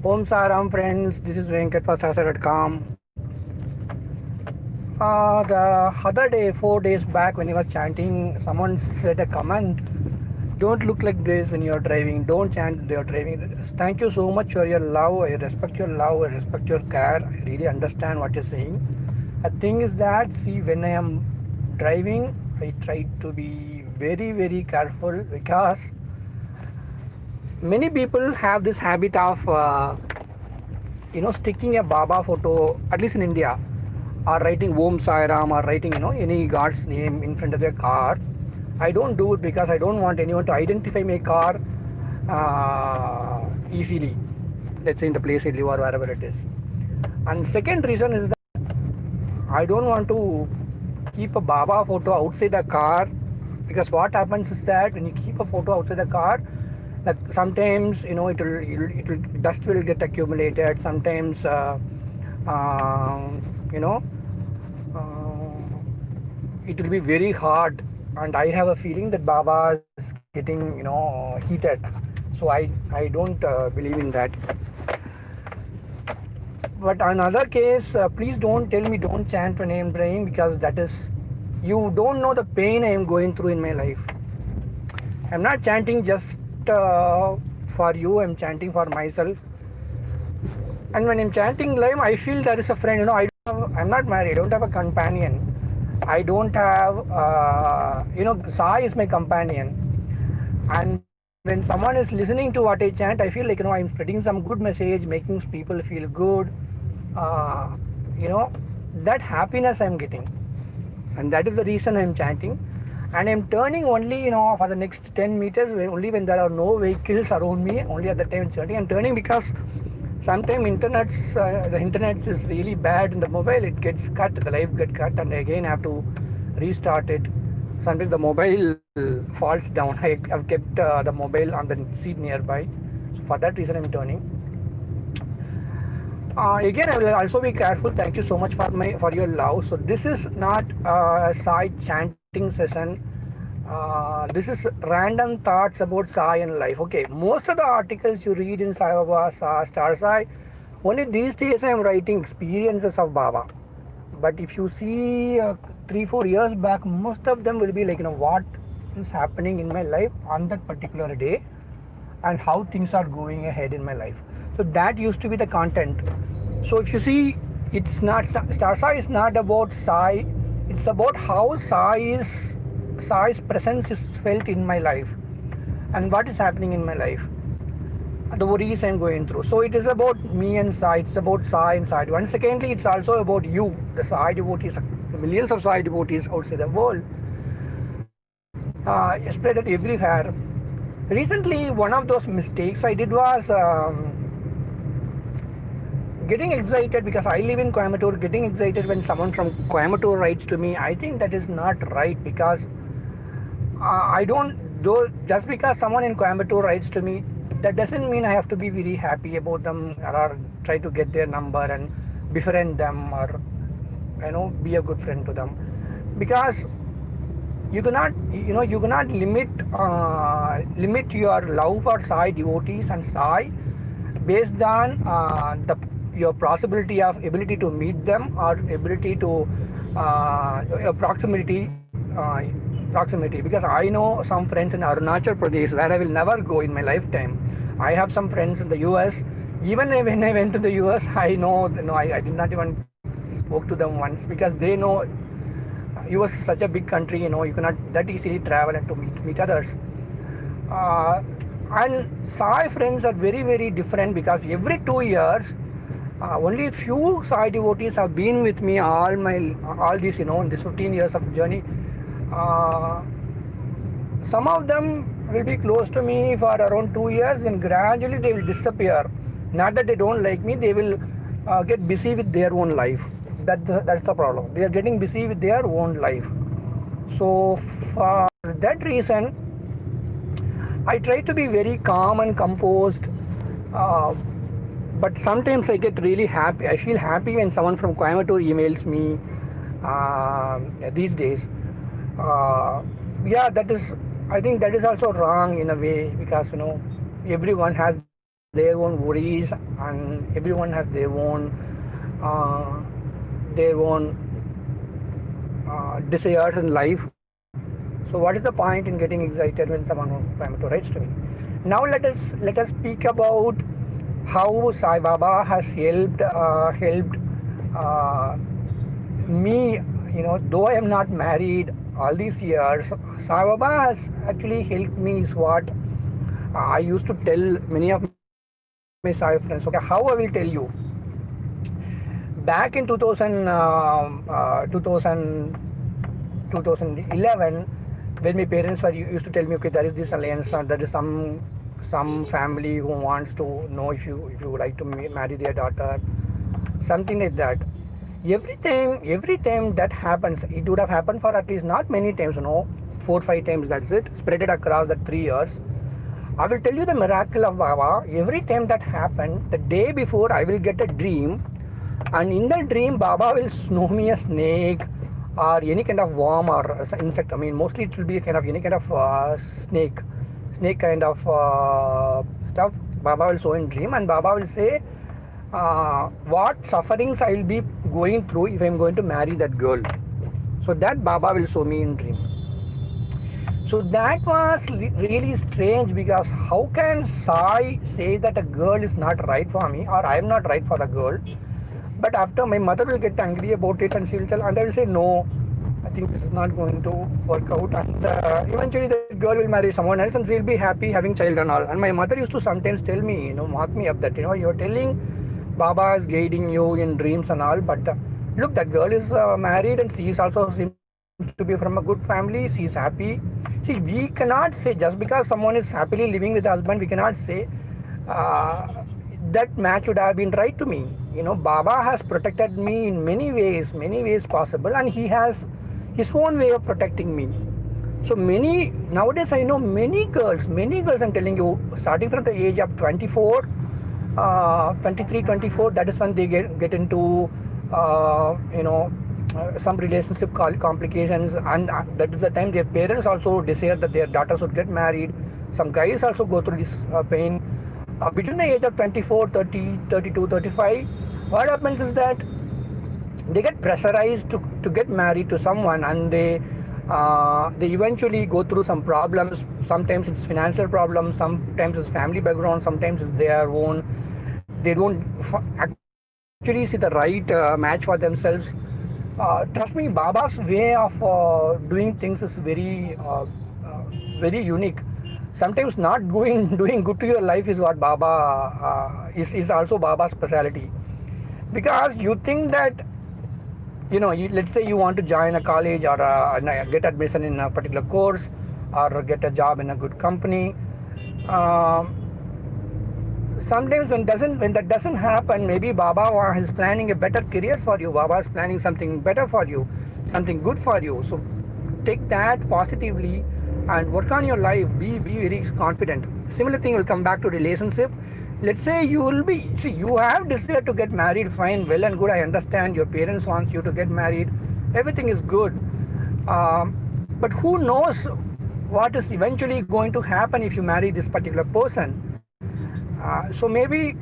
Om Saram friends, this is Venkat for Sasa.com. The other day, 4 days back, when he was chanting, someone said a comment, don't look like this when you're driving, don't chant when you're driving. Thank you so much for your love, I respect your love, I respect your care, I really understand what you're saying. The thing is that, see, when I am driving, I try to be very, very careful because many people have this habit of sticking a Baba photo, at least in India, or writing Om Sai Ram, or writing any God's name in front of their car. I don't do it because I don't want anyone to identify my car easily, let's say in the place I live or wherever it is. And second reason is that I don't want to keep a Baba photo outside the car, because what happens is that when you keep a photo outside the car, like sometimes it will dust will get accumulated. Sometimes you know it will be very hard, and I have a feeling that Baba is getting heated. So I don't believe in that. But another case, please don't tell me don't chant when I am praying, because that is, you don't know the pain I am going through in my life. I'm not chanting just for you, I'm chanting for myself. And when I'm chanting live, I feel there is a friend. I'm not married, I don't have a companion. I don't have, Sai is my companion. And when someone is listening to what I chant, I feel like, I'm spreading some good message, making people feel good. Uh, you know, that happiness I'm getting. And that is the reason I'm chanting. And I'm turning only, for the next 10 meters, only when there are no vehicles around me, only at the time I'm chanting. I'm turning because sometimes the internet is really bad in the mobile, it gets cut, the live get cut, and again I have to restart it. Sometimes the mobile falls down. I've kept the mobile on the seat nearby, so for that reason I'm turning. Again, I will also be careful. Thank you so much for your love. So this is not a Sai chanting session. This is random thoughts about Sai and life. Okay, most of the articles you read in Sai Baba, Star Sai, only these days I am writing experiences of Baba. But if you see 3-4 years back, most of them will be like, what is happening in my life on that particular day, and how things are going ahead in my life. So that used to be the content. So if you see, it's not, Star Sai is not about Sai, it's about how Sai's presence is felt in my life and what is happening in my life, the worries I'm going through. So it is about me and Sai, it's about Sai and Sai. And secondly, it's also about you, the Sai devotees, the millions of Sai devotees outside the world, spread it everywhere. Recently, one of those mistakes I did was getting excited, because I live in Coimbatore, getting excited when someone from Coimbatore writes to me. I think that is not right, because I don't, though, just because someone in Coimbatore writes to me, that doesn't mean I have to be very happy about them or try to get their number and befriend them, or be a good friend to them, because you cannot limit your love for Sai devotees and Sai based on your possibility of ability to meet them, or ability to proximity, because I know some friends in Arunachal Pradesh where I will never go in my lifetime. I have some friends in the US. Even when I went to the US, I know, I did not even spoke to them once, because they know US is such a big country, you cannot that easily travel and to meet others. And Sai friends are very, very different, because every 2 years, only few Sai devotees have been with me all these, in this 15 years of journey. Some of them will be close to me for around 2 years, then gradually they will disappear. Not that they don't like me, they will get busy with their own life. That's the problem. They are getting busy with their own life. So for that reason, I try to be very calm and composed. But sometimes I get really happy. I feel happy when someone from Coimbatore emails me these days. Yeah, I think that is also wrong in a way, because everyone has their own worries, and everyone has their own desires in life. So what is the point in getting excited when someone writes to me? Now let us speak about how Sai Baba has helped me. Though I am not married all these years, Sai Baba has actually helped me. Is what I used to tell many of my Sai friends. Okay, how I will tell you. Back in 2011, when my parents used to tell me, okay, there is this alliance, there is some family who wants to know if you would like to marry their daughter, something like that. Every time that happens, it would have happened for at least not many times, 4 5 times. That's it, spread it across the 3 years. I will tell you the miracle of Baba. Every time that happened, the day before I will get a dream, and in the dream Baba will snow me a snake or any kind of worm or insect. I mean, mostly it will be kind of any kind of snake kind of stuff. Baba will show in dream, and Baba will say what sufferings I will be going through if I am going to marry that girl. So that Baba will show me in dream. So that was really strange, because how can Sai say that a girl is not right for me, or I am not right for the girl? But after, my mother will get angry about it, and she will tell, and I will say, no, I think this is not going to work out, and eventually the girl will marry someone else and she'll be happy having child and all. And my mother used to sometimes tell me, mark me up, that you're telling Baba is guiding you in dreams and all, but look, that girl is married, and she is also seems to be from a good family, she is happy. See, we cannot say just because someone is happily living with the husband, we cannot say that match would have been right to me. Baba has protected me in many ways possible, and he has his own way of protecting me. So nowadays I know many girls, I'm telling you, starting from the age of 24, 23, 24, that is when they get into some relationship complications, and that is the time their parents also desire that their daughters should get married. Some guys also go through this pain. Between the age of 24, 30, 32, 35, what happens is that they get pressurized to get married to someone, and they eventually go through some problems. Sometimes it's financial problems, sometimes it's family background, sometimes it's their own. They don't actually see the right match for themselves. Trust me, Baba's way of doing things is very unique. Sometimes not doing good to your life is what Baba is also Baba's specialty. Because you think that, let's say you want to join a college, or get admission in a particular course, or get a job in a good company. Sometimes when that doesn't happen, maybe Baba is planning a better career for you. Baba is planning something better for you, something good for you. So take that positively and work on your life. Be very confident. Similar thing will come back to relationship. Let's say you have desire to get married, fine, well and good. I understand your parents want you to get married. Everything is good. But who knows what is eventually going to happen if you marry this particular person. So maybe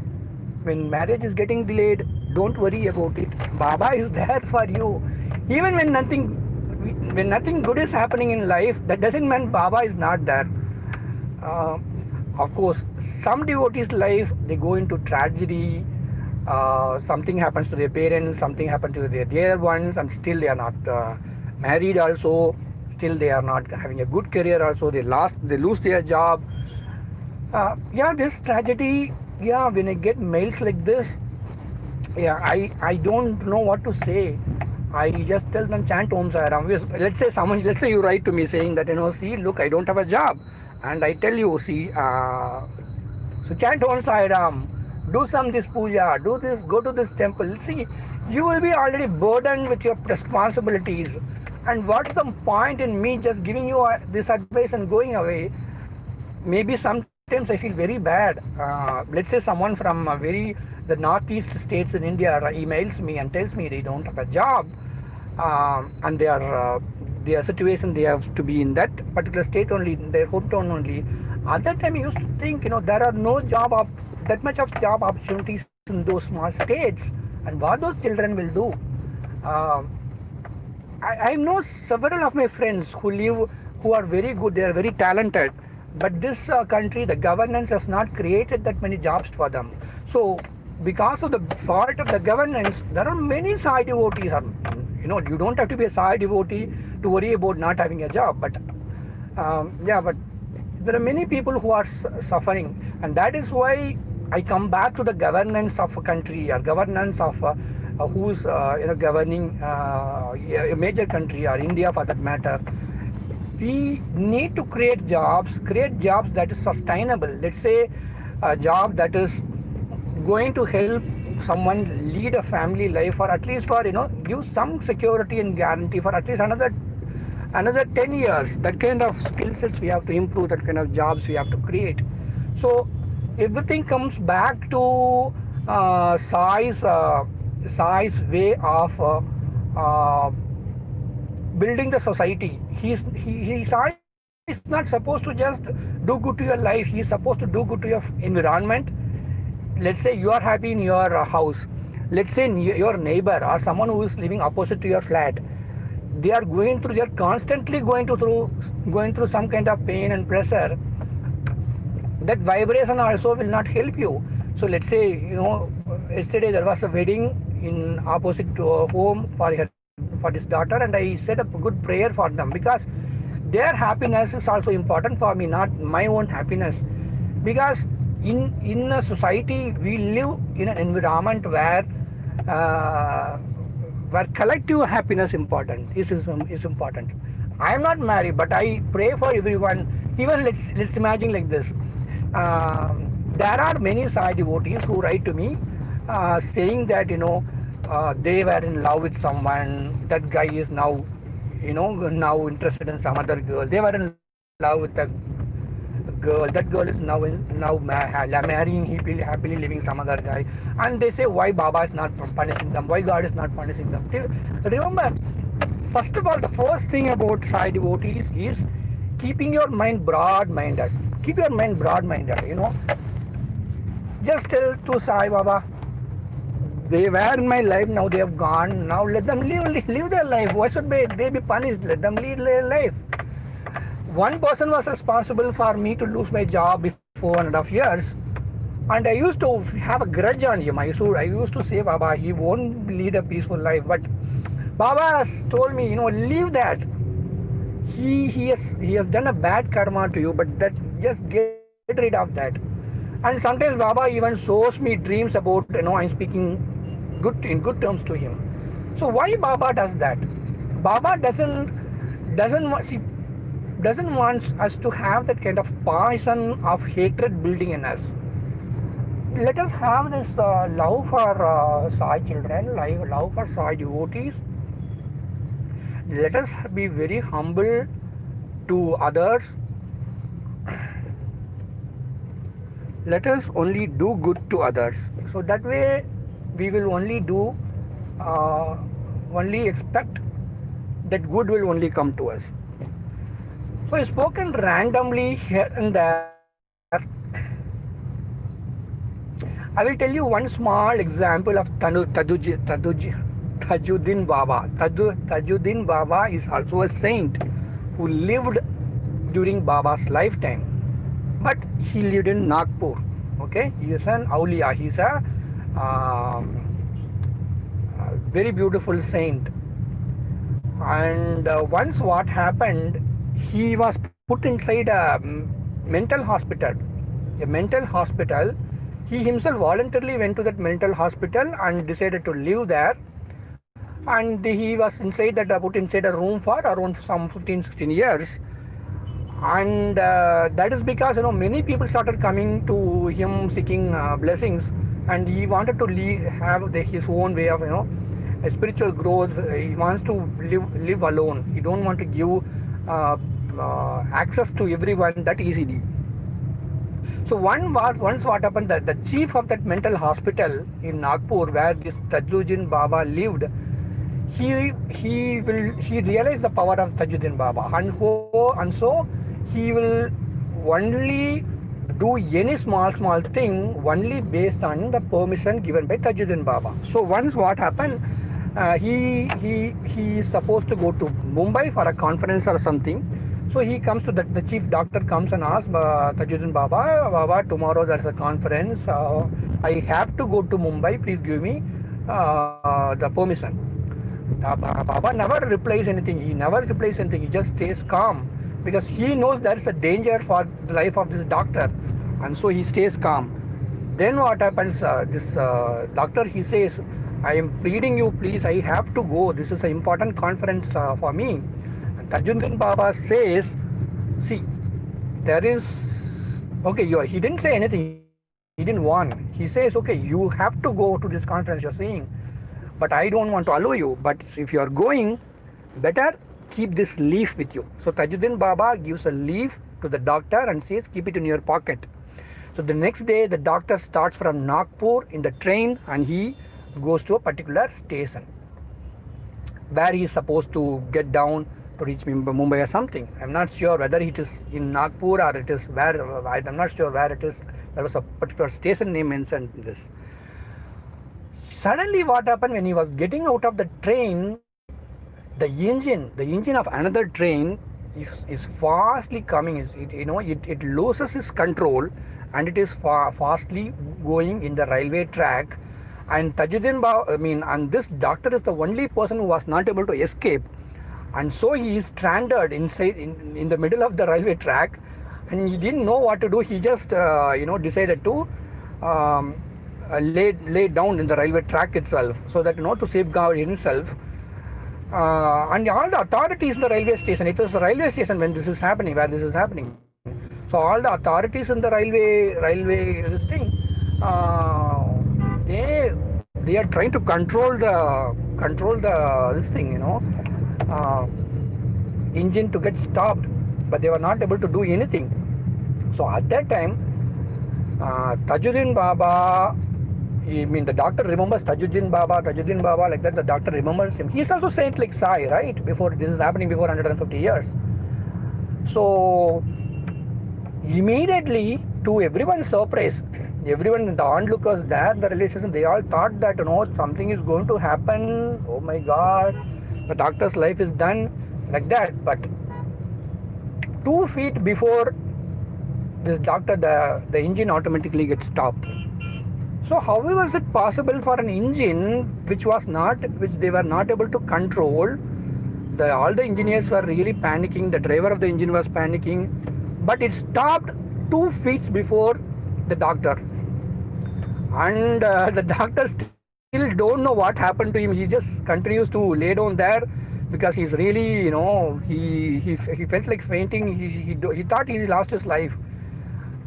when marriage is getting delayed, don't worry about it. Baba is there for you. Even when nothing good is happening in life, that doesn't mean Baba is not there. Of course, some devotees' life, they go into tragedy. Something happens to their parents, something happens to their dear ones, and still they are not married also. Still they are not having a good career also. They lose their job. This tragedy, when I get mails like this, I don't know what to say. I just tell them, chant Om Sai Ram. Let's say you write to me saying that, see, look, I don't have a job. And I tell you, see, so chant Om Sai Ram, do this puja, do this, go to this temple. See, you will be already burdened with your responsibilities. And what's the point in me just giving you this advice and going away? Maybe sometimes I feel very bad. Let's say someone from the northeast states in India emails me and tells me they don't have a job, and their situation, they have to be in that particular state only, in their hometown only. At that time I used to think, there are no that much of job opportunities in those small states, and what those children will do. I know several of my friends who are very good, they are very talented, but this country, the governance has not created that many jobs for them. So because of the fault of the governance, there are many side devotees. You don't have to be a side devotee to worry about not having a job, but but there are many people who are suffering, and that is why I come back to the governance of a country, or governance of who's governing a major country, or India for that matter. We need to create jobs that is sustainable. Let's say a job that is going to help someone lead a family life, or at least for give some security and guarantee for at least another 10 years. That kind of skill sets we have to improve, that kind of jobs we have to create. So everything comes back to Sai's way of building the society. Sai is not supposed to just do good to your life. He is supposed to do good to your environment. Let's say you are happy in your house. Let's say your neighbor or someone who is living opposite to your flat, they are constantly going through some kind of pain and pressure. That vibration also will not help you. So let's say yesterday there was a wedding in opposite to a home for this daughter, and I set up a good prayer for them, because their happiness is also important for me, not my own happiness. Because in a society we live in an environment where collective happiness is important. I am not married, but I pray for everyone. Even let's imagine like this. There are many Sai devotees who write to me saying that they were in love with someone. That guy is now interested in some other girl. They were in love with a girl. That girl is now marrying, happily living some other guy. And they say, why Baba is not punishing them? Why God is not punishing them? Remember, first of all, the first thing about Sai devotees is keeping your mind broad-minded. Keep your mind broad-minded. Just tell to Sai Baba, they were in my life, now they have gone. Now let them live their life. Why should they be punished? Let them live their life. One person was responsible for me to lose my job before 4.5 years, and I used to have a grudge on him. I used to say, Baba, he won't lead a peaceful life. But Baba has told me, leave that. He has done a bad karma to you, but just get rid of that. And sometimes Baba even shows me dreams about I'm speaking in good terms to him. So why Baba does that? Baba doesn't want us to have that kind of poison of hatred building in us. Let us have this love for Sai children, love for Sai devotees. Let us be very humble to others. Let us only do good to others. So that way we will only expect that good will only come to us. So I spoken randomly here and there. I will tell you one small example of Tajuddin Baba. Tajuddin Baba is also a saint who lived during Baba's lifetime, but he lived in Nagpur. Okay, he is an Auliya. He is a very beautiful saint. And once what happened, he was put inside a mental hospital. He himself voluntarily went to that mental hospital and decided to live there. And he was put inside a room for around some 15-16 years. And that is because many people started coming to him seeking blessings, and he wanted to have his own way of a spiritual growth. He wants to live alone. He don't want to give access to everyone that easily. So once what happened, that the chief of that mental hospital in Nagpur, where this Tajuddin Baba lived, he realized the power of Tajuddin Baba, and so he will only do any small thing only based on the permission given by Tajuddin Baba. So once what happened, he is supposed to go to Mumbai for a conference or something. So he comes to the chief doctor comes and asks Tajuddin Baba, tomorrow there's a conference. I have to go to Mumbai. Please give me the permission. Baba never replies anything. He never replies anything. He just stays calm because he knows there is a danger for the life of this doctor, and so he stays calm. Then what happens? This doctor, he says, I am pleading you, please, I have to go. This is an important conference for me. And Tajuddin Baba says, see, there is, okay, he didn't say anything. He didn't warn. He says, okay, you have to go to this conference you're saying, but I don't want to allow you. But if you are going, better keep this leaf with you. So Tajuddin Baba gives a leaf to the doctor and says, keep it in your pocket. So the next day, the doctor starts from Nagpur in the train and he goes to a particular station where he is supposed to get down to reach Mumbai or something. I'm not sure whether it is in Nagpur or it is where, I'm not sure where it is. There was a particular station name mentioned in this. Suddenly what happened when he was getting out of the train, the engine of another train is fastly coming. It loses its control and it is fastly going in the railway track. And Tajuddin Baba, and this doctor is the only person who was not able to escape, and so he is stranded inside in the middle of the railway track, and he didn't know what to do. He just decided to lay down in the railway track itself, so that to safeguard himself. And all the authorities in the railway station, it was the railway station when this is happening, where this is happening. So all the authorities in the railway this thing, they are trying to control the this thing, engine to get stopped, but they were not able to do anything. So at that time, Tajuddin Baba, the doctor remembers Tajuddin Baba like that. The doctor remembers him. He is also Saint like Sai, right? Before this is happening, before 150 years. So immediately, to everyone's surprise, everyone, the onlookers there, the relations, they all thought that something is going to happen. Oh my God, the doctor's life is done, like that. But 2 feet before this doctor, the engine automatically gets stopped. So how was it possible for an engine which they were not able to control? All the engineers were really panicking. The driver of the engine was panicking, but it stopped 2 feet before the doctor. And the doctor still don't know what happened to him. He just continues to lay down there because he's really, he felt like fainting. He thought he lost his life.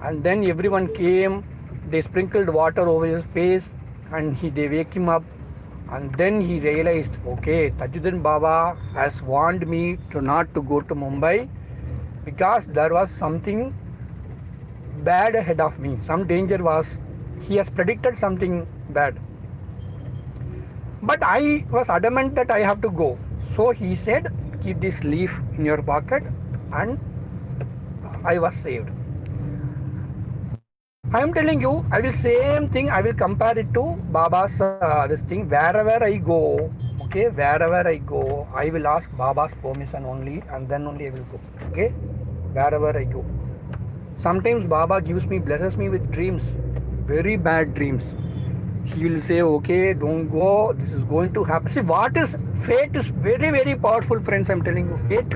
And then everyone came. They sprinkled water over his face and they wake him up. And then he realized, okay, Tajuddin Baba has warned me not to go to Mumbai because there was something bad ahead of me. Some danger was, he has predicted something bad. But I was adamant that I have to go. So he said, keep this leaf in your pocket, and I was saved. I am telling you, I will same thing, I will compare it to Baba's this thing. Wherever I go, okay, wherever I go, I will ask Baba's permission only, and then only I will go, okay, wherever I go. Sometimes Baba blesses me with dreams, very bad dreams. He will say, okay, don't go, this is going to happen. See, fate is very, very powerful, friends. I'm telling you, fate,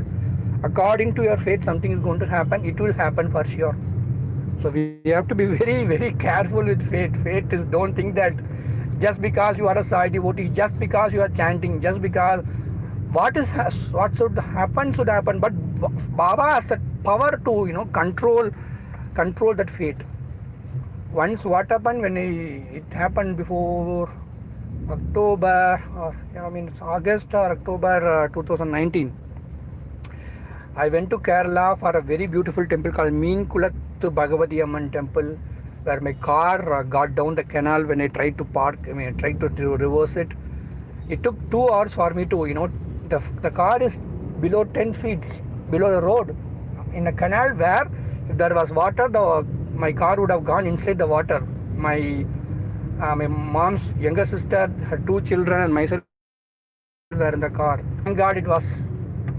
according to your fate, something is going to happen, it will happen for sure. So we have to be very, very careful with fate. Fate is, don't think that just because you are a Sai devotee, just because you are chanting, just because what should happen should happen. But Baba has the power to, control that fate. Once what happened when it happened before October, August or October 2019. I went to Kerala for a very beautiful temple called Meenkulat Bhagavati Amman temple, where my car got down the canal when I tried to park. I tried to reverse it. It took 2 hours for me to, the car is below 10 feet below the road in a canal where if there was water, my car would have gone inside the water. My mom's younger sister, her two children, and myself were in the car. Thank God it was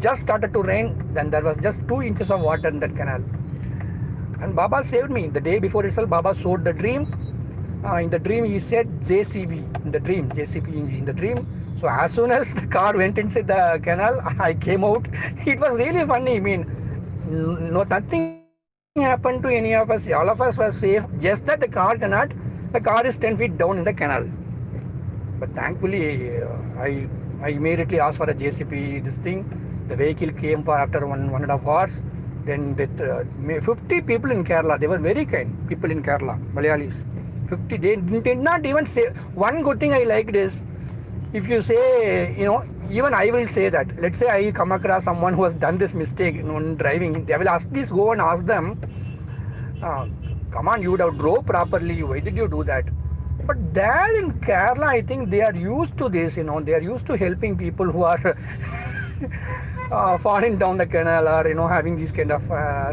just started to rain, then there was just 2 inches of water in that canal. And Baba saved me. The day before itself, Baba showed the dream. In the dream, he said JCB. In the dream, JCB in the dream. So as soon as the car went inside the canal, I came out. It was really funny. I mean, no, nothing happened to any of us. All of us were safe. Just that the car cannot. The car is 10 feet down in the canal. But thankfully, I immediately asked for a JCP. This thing, the vehicle came for after 1.5 hours. Then with 50 people in Kerala, they were very kind people in Kerala, Malayalis. 50, they did not even say. One good thing I liked is, if you say, even I will say that. Let's say I come across someone who has done this mistake in driving, they will at least go and ask them, come on, you would have drove properly, why did you do that? But there in Kerala, I think they are used to this, they are used to helping people who are falling down the canal or, having these kind of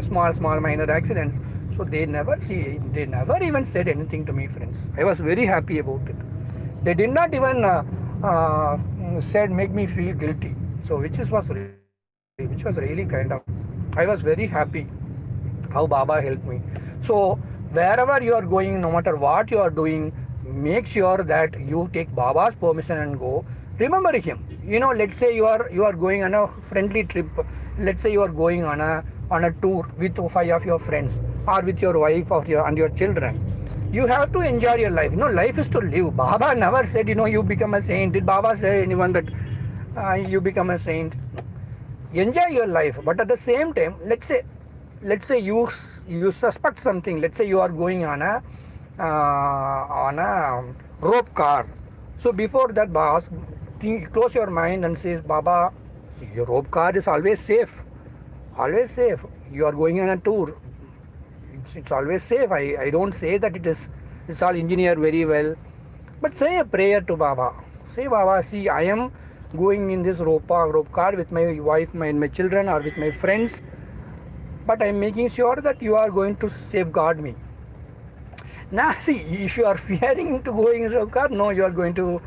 small minor accidents. So they never even said anything to me, friends. I was very happy about it. They did not even make me feel guilty. So which was really kind of, I was very happy how Baba helped me. So wherever you are going, no matter what you are doing, make sure that you take Baba's permission and go. Remember him. Let's say you are going on a friendly trip. Let's say you are going on a tour with 5 of your friends or with your wife and your children. You have to enjoy your life. Life is to live. Baba never said, you become a saint. Did Baba say anyone that you become a saint? Enjoy your life, but at the same time, let's say you suspect something. Let's say you are going on a rope car. So before that, boss, close your mind and say, Baba, your rope car is always safe. Always safe. You are going on a tour. It's always safe. I don't say that it's all engineered very well. But say a prayer to Baba. Say, Baba, see, I am going in this rope car with my wife, my children, or with my friends. But I am making sure that you are going to safeguard me. Now, see, if you are fearing to go in a rope car, no, you are going to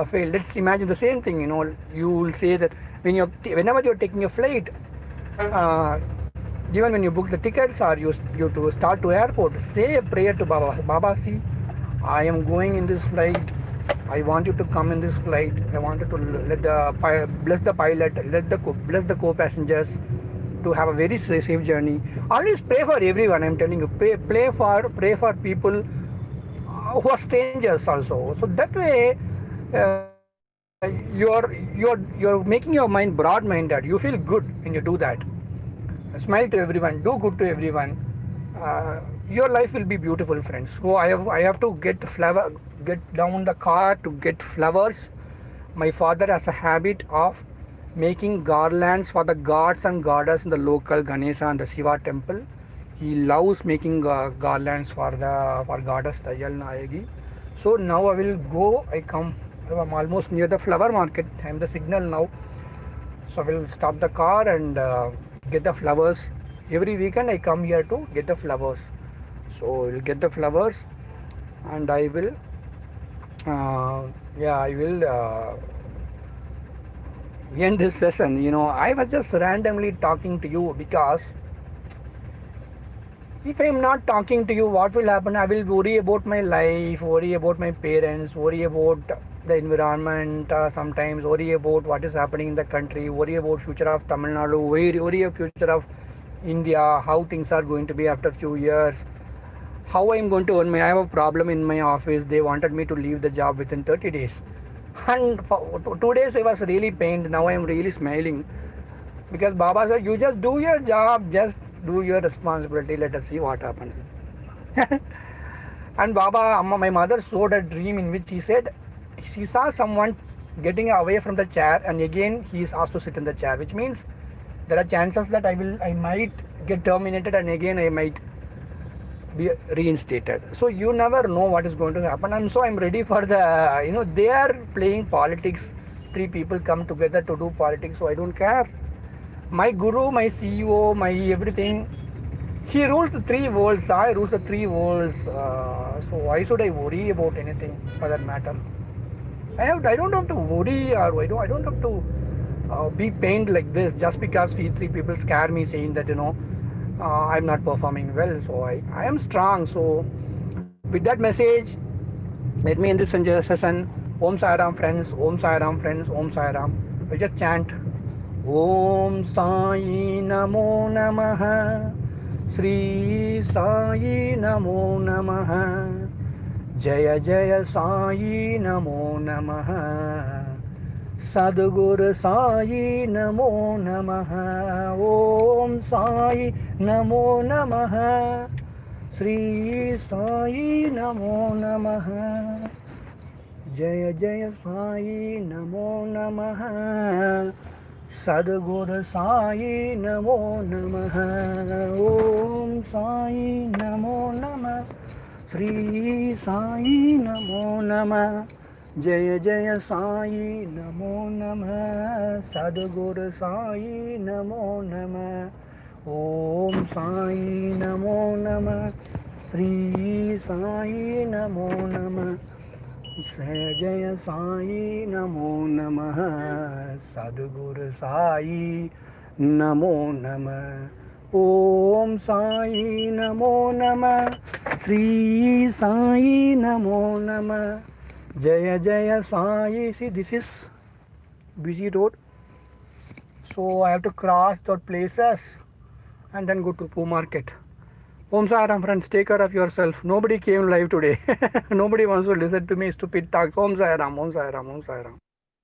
fail. Let's imagine the same thing. You will say that whenever you are taking a flight, even when you book the tickets or you to start to airport, say a prayer to Baba. Baba, see, I am going in this flight. I want you to come in this flight. I want you to bless the pilot, bless the co-passengers to have a very safe journey. Always pray for everyone. I'm telling you, pray for people who are strangers also. So that way, you're making your mind broad-minded. You feel good when you do that. Smile to everyone. Do good to everyone. Your life will be beautiful, friends. So I have to get down the car to get flowers. My father has a habit of making garlands for the gods and goddess in the local Ganesha and the Shiva temple. He loves making garlands for goddess Dayal Nayagi. So now I will go. I'm almost near the flower market. I'm the signal now. So I will stop the car and get the flowers. Every weekend I come here to get the flowers. So I will get the flowers and I will end this session. I was just randomly talking to you because if I am not talking to you, what will happen? I will worry about my life, worry about my parents, worry about the environment, sometimes worry about what is happening in the country, worry about future of Tamil Nadu, worry about future of India, how things are going to be after a few years, how I am going to earn I have a problem in my office. They wanted me to leave the job within 30 days. And for 2 days I was really pained. Now I am really smiling because Baba said, you just do your job, just do your responsibility, let us see what happens. And Baba, my mother showed a dream in which she said she saw someone getting away from the chair and again he is asked to sit in the chair, which means there are chances that I might get terminated and again I might be reinstated. So you never know what is going to happen, and so I'm ready for the they are playing politics. 3 people come together to do politics, so I don't care. My guru, my CEO, my everything, He rules the three worlds. I rules the three worlds. So why should I worry about anything for that matter? I don't have to worry, or I don't have to be pained like this just because three people scare me saying that I'm not performing well. So I am strong. So with that message, let me end this session. Om Sai Ram friends, Om Sai Ram friends, Om Sai Ram. We'll just chant Om Sai Namo Namaha, Sri Sai Namo Namaha, Jaya Jaya Sai Namo Namaha, Sadguru Sai Namo Namaha, Om Sai Namo Namaha, Sri Sai Namo Namaha, Jaya Jaya Sai Namo Namaha, Sadguru Sai Namo Namaha, Om Sai Namo Namaha, Sri Sai Namo Namaha, Jaya Jaya Sai Namo Namaha, Sadguru Sai Namo Namaha, Om Sai Namo Namaha, Sri Sai Namo Namaha, Jaya Jaya Sai Namo Namaha, Sadguru Sai Namo Namaha, Om Sai Namo Namaha, Sri Sai Namo Namaha, Jaya Jaya Sai. See, this is busy road, so I have to cross those places and then go to Poo Market. Om Sai Ram friends, take care of yourself. Nobody came live today. Nobody wants to listen to me stupid talks. Om Sai Ram, Om Sai Ram, Om Sai Ram.